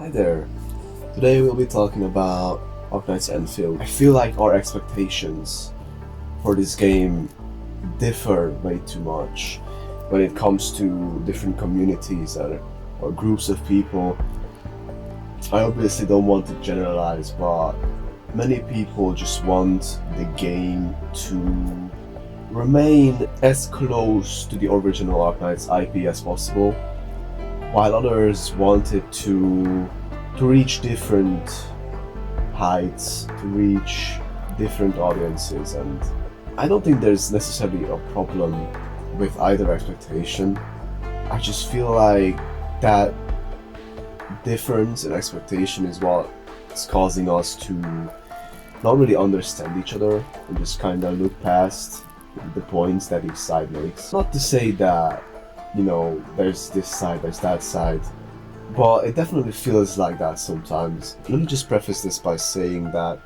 Hi there. Today we'll be talking about Arknights Endfield. I feel like our expectations for this game differ way too much when it comes to different communities or groups of people. I obviously don't want to generalize, but many people just want the game to remain as close to the original Arknights IP as possible, while others want it to reach different heights, to reach different audiences, and I don't think there's necessarily a problem with either expectation. I just feel like that difference in expectation is what's causing us to not really understand each other and just kind of look past the points that each side makes. Not to say that, there's this side, there's that side, but it definitely feels like that sometimes. Let me just preface this by saying that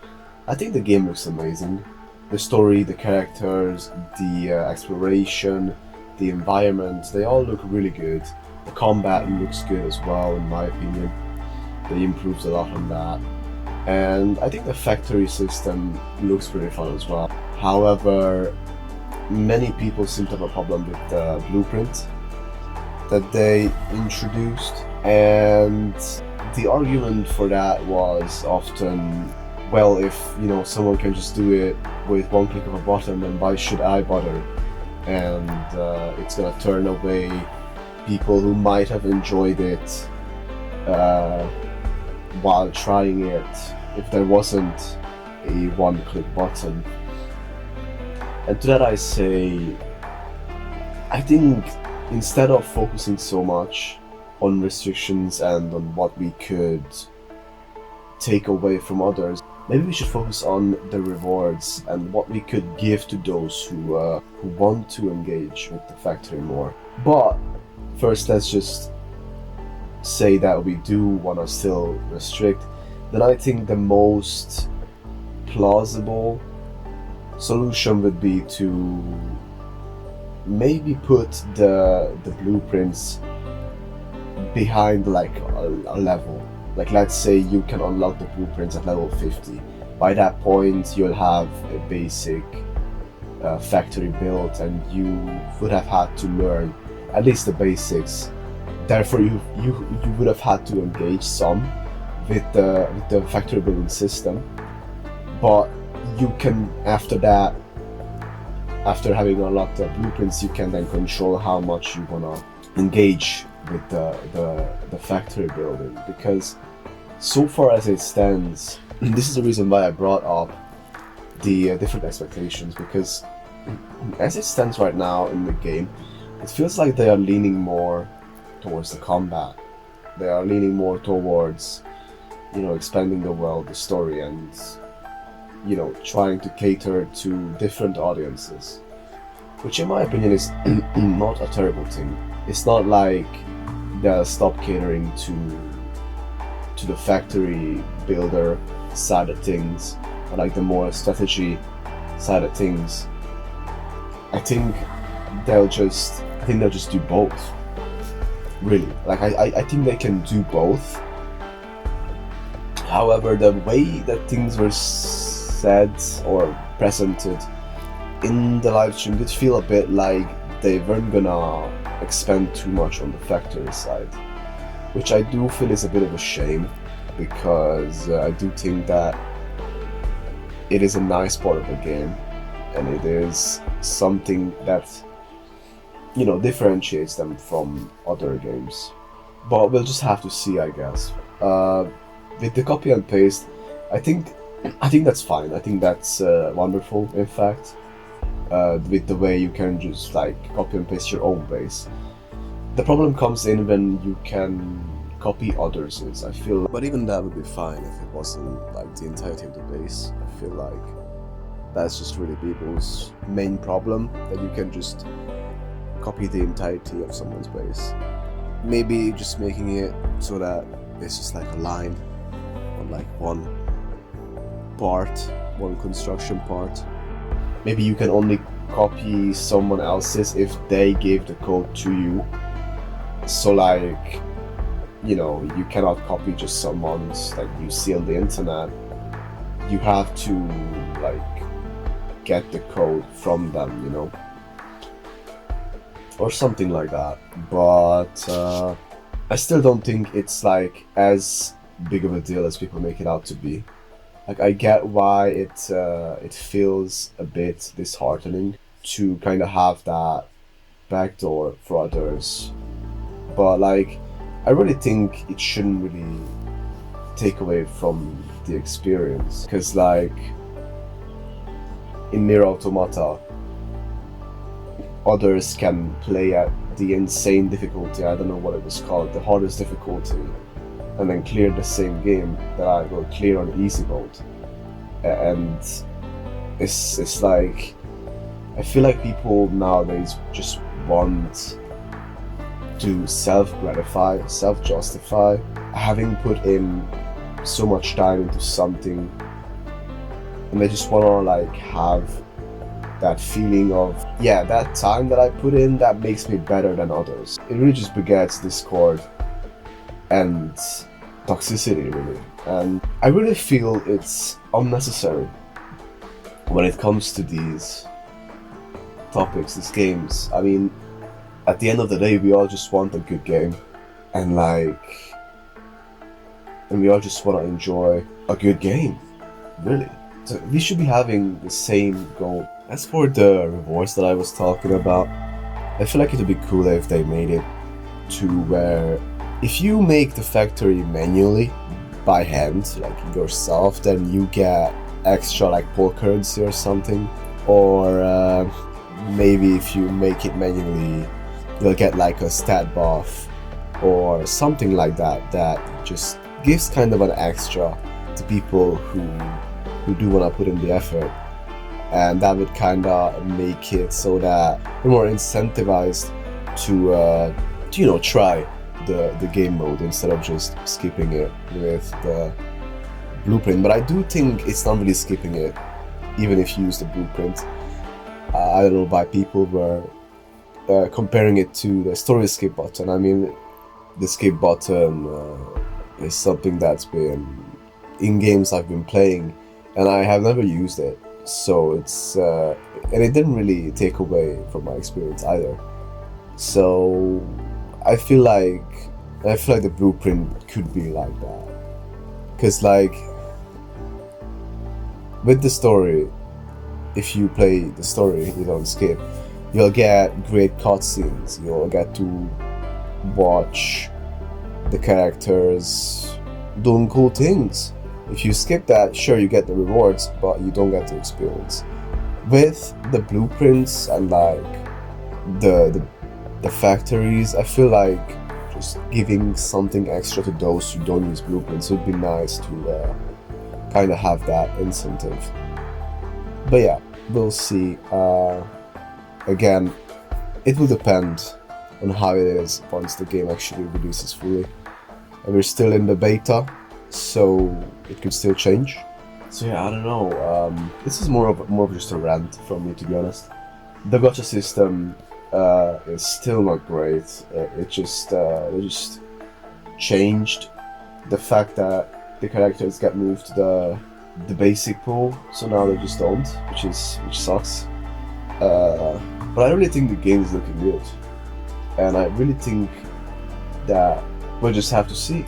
I think the game looks amazing. The story, the characters, the exploration, the environment, they all look really good. The combat looks good as well, in my opinion. They improved a lot on that. And I think the factory system looks pretty fun as well. However, many people seem to have a problem with the blueprint that they introduced, and the argument for that was often, well, if someone can just do it with one click of a button, then why should I bother? And it's gonna turn away people who might have enjoyed it while trying it if there wasn't a one-click button. And to that I say, I think instead of focusing so much on restrictions and on what we could take away from others, maybe we should focus on the rewards and what we could give to those who want to engage with the factory more. But first, let's just say that we do want to still restrict. Then I think the most plausible solution would be to maybe put the blueprints behind like a level. Like, let's say you can unlock the blueprints at level 50. By that point you'll have a basic factory built, and you would have had to learn at least the basics. Therefore you would have had to engage some with the factory building system, but you can, after that, after having unlocked the blueprints, you can then control how much you wanna engage with the factory building. Because so far as it stands, this is the reason why I brought up the different expectations, because as it stands right now in the game, it feels like they are leaning more towards the combat. They are leaning more towards expanding the world, the story, and trying to cater to different audiences, which in my opinion is not a terrible thing. It's not like they'll stop catering to the factory builder side of things, or like the more strategy side of things. I think they'll just do both. Really, like I think they can do both. However, the way that things were said or presented in the live stream did feel a bit like they weren't gonna expand too much on the factory side, which I do feel is a bit of a shame, because I do think that it is a nice part of the game, and it is something that differentiates them from other games. But we'll just have to see, I guess. With the copy and paste, I think that's fine. I think that's wonderful, in fact, with the way you can just like copy and paste your own base. The problem comes in when you can copy others', I feel. But even that would be fine if it wasn't like the entirety of the base. I feel like that's just really people's main problem, that you can just copy the entirety of someone's base. Maybe just making it so that it's just like a line on like one part, one construction part. Maybe you can only copy someone else's if they gave the code to you. So like you know, you cannot copy just someone's that you see on the internet. You have to like get the code from them, you know, or something like that. But I still don't think it's like as big of a deal as people make it out to be. Like, I get why it feels a bit disheartening to kind of have that backdoor for others, but like, I really think it shouldn't really take away from the experience, because like in Nier Automata, others can play at the insane difficulty, I don't know what it was called, the hardest difficulty, and then clear the same game that I will clear on easy mode. And it's like, I feel like people nowadays just want to self-gratify, self-justify, having put in so much time into something, and they just wanna like have that feeling of, yeah, that time that I put in, that makes me better than others. It really just begets discord and toxicity, really. And I really feel it's unnecessary when it comes to these topics, these games. I mean, at the end of the day, we all just want a good game, and we all just want to enjoy a good game, really. So we should be having the same goal. As for the rewards that I was talking about, I feel like it would be cool if they made it to where if you make the factory manually by hand, like yourself, then you get extra like pool currency or something, or maybe if you make it manually, you'll get like a stat buff or something like that, that just gives kind of an extra to people who do want to put in the effort. And that would kind of make it so that they're more incentivized to you know, try the game mode instead of just skipping it with the blueprint. But I do think it's not really skipping it, even if you use the blueprint. I don't know why people were comparing it to the story skip button. I mean, the skip button is something that's been in games I've been playing, and I have never used it. So it's and it didn't really take away from my experience either. So I feel like the blueprint could be like that, because like with the story, if you play the story, you don't skip, you'll get great cutscenes, you'll get to watch the characters doing cool things. If you skip that, sure, you get the rewards, but you don't get the experience. With the blueprints and like the factories, I feel like just giving something extra to those who don't use blueprints would be nice to kind of have that incentive. But yeah, we'll see. Again, it will depend on how it is once the game actually releases fully. And we're still in the beta, so it could still change. So yeah, I don't know. This is more of just a rant from me, to be honest. The gacha system is still not great. It just they just changed the fact that the characters get moved to the basic pool, so now they just don't, which sucks. But I really think the game is looking good, and I really think that we'll just have to see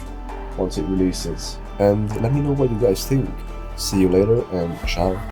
once it releases. And let me know what you guys think. See you later, and ciao.